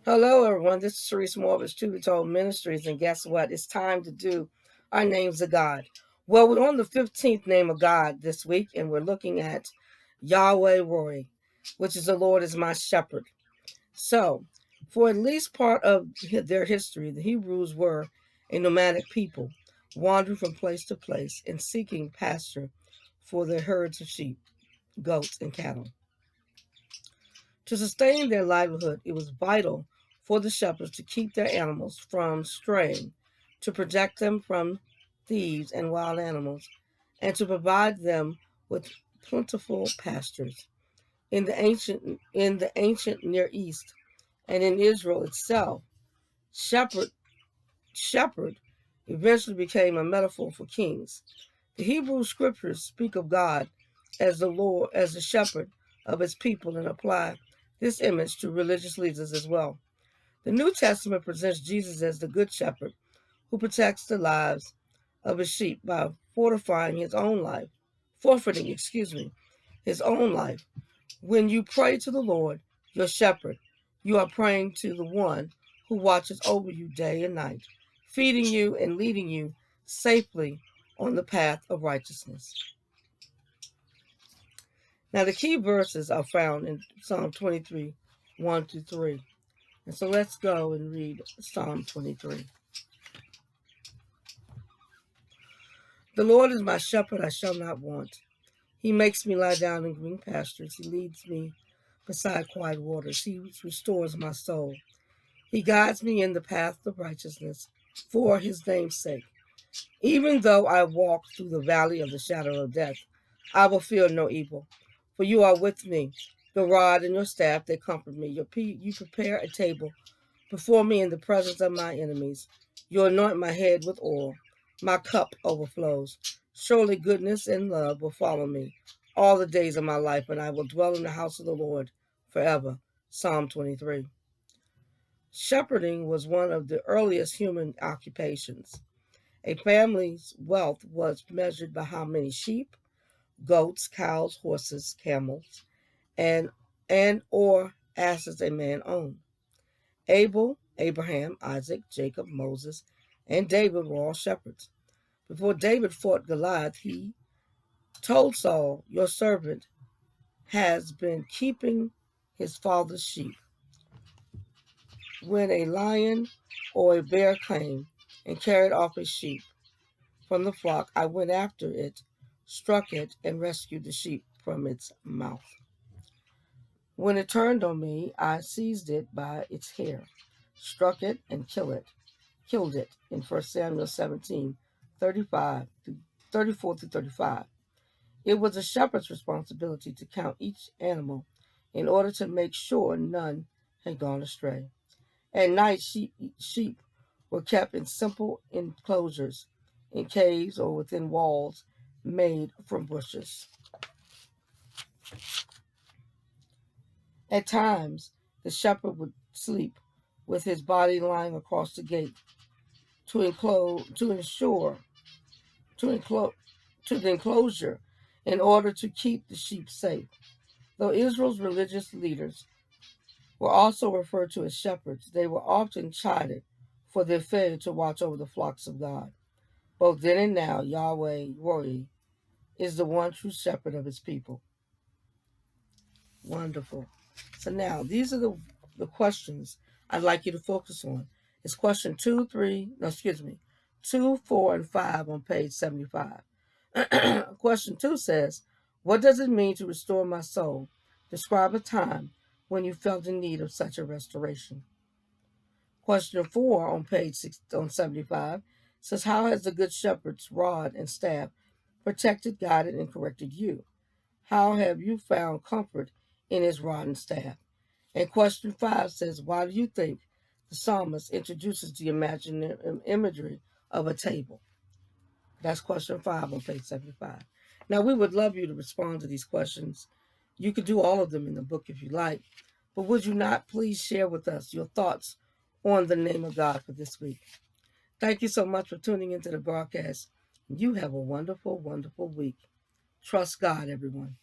Hello, everyone. This is Therese Moore of HTBT Ministries, and guess what? It's time to do our names of God. Well, we're on the 15th name of God this week, and we're looking at Yahweh Roi, which is the Lord is my shepherd. So, for at least part of their history, the Hebrews were a nomadic people, wandering from place to place and seeking pasture for their herds of sheep, goats, and cattle. To sustain their livelihood, it was vital for the shepherds to keep their animals from straying, to protect them from thieves and wild animals, and to provide them with plentiful pastures. In the ancient Near East and in Israel itself, shepherd shepherd eventually became a metaphor for kings. The Hebrew scriptures speak of God as the Lord, as the shepherd of his people, and apply this image to religious leaders as well. The New Testament presents Jesus as the good shepherd who protects the lives of his sheep by forfeiting, his own life. When you pray to the Lord, your shepherd, you are praying to the one who watches over you day and night, feeding you and leading you safely on the path of righteousness. Now, the key verses are found in Psalm 23, 1 through 3. And so let's go and read Psalm 23. The Lord is my shepherd, I shall not want. He makes me lie down in green pastures. He leads me beside quiet waters. He restores my soul. He guides me in the path of righteousness for his name's sake. Even though I walk through the valley of the shadow of death, I will fear no evil, for you are with me. The rod and your staff, they comfort me. You prepare a table before me in the presence of my enemies. You anoint my head with oil. My cup overflows. Surely goodness and love will follow me all the days of my life, and I will dwell in the house of the Lord forever. Psalm 23. Shepherding was one of the earliest human occupations. A family's wealth was measured by how many sheep, goats, cows, horses, camels, and or asses a man owned. Abel, Abraham, Isaac, Jacob, Moses, and David were all shepherds. Before David fought Goliath, he told Saul, your servant has been keeping his father's sheep. When a lion or a bear came and carried off his sheep from the flock, I went after it, struck it, and rescued the sheep from its mouth. When it turned on me, I seized it by its hair, struck it, and killed it in 1 Samuel 17, 34 through 35. It was a shepherd's responsibility to count each animal in order to make sure none had gone astray. At night, sheep were kept in simple enclosures, in caves or within walls made from bushes. At times, the shepherd would sleep with his body lying across the gate to the enclosure in order to keep the sheep safe. Though Israel's religious leaders were also referred to as shepherds, they were often chided for their failure to watch over the flocks of God. Both then and now, Yahweh Roi is the one true shepherd of his people. Wonderful. So now, these are the questions I'd like you to focus on. It's question 2, 4, and 5 on page 75. Question 2 says, what does it mean to restore my soul? Describe a time when you felt in need of such a restoration. Question 4 on page 75 says, how has the Good Shepherd's rod and staff protected, guided, and corrected you? How have you found comfort in his rod and staff? And question 5 says, why do you think the psalmist introduces the imagery of a table? That's question 5 on page 75. Now, we would love you to respond to these questions. You could do all of them in the book if you like, but would you not please share with us your thoughts on the name of God for this week? Thank you so much for tuning into the broadcast. You have a wonderful, wonderful week. Trust God, everyone.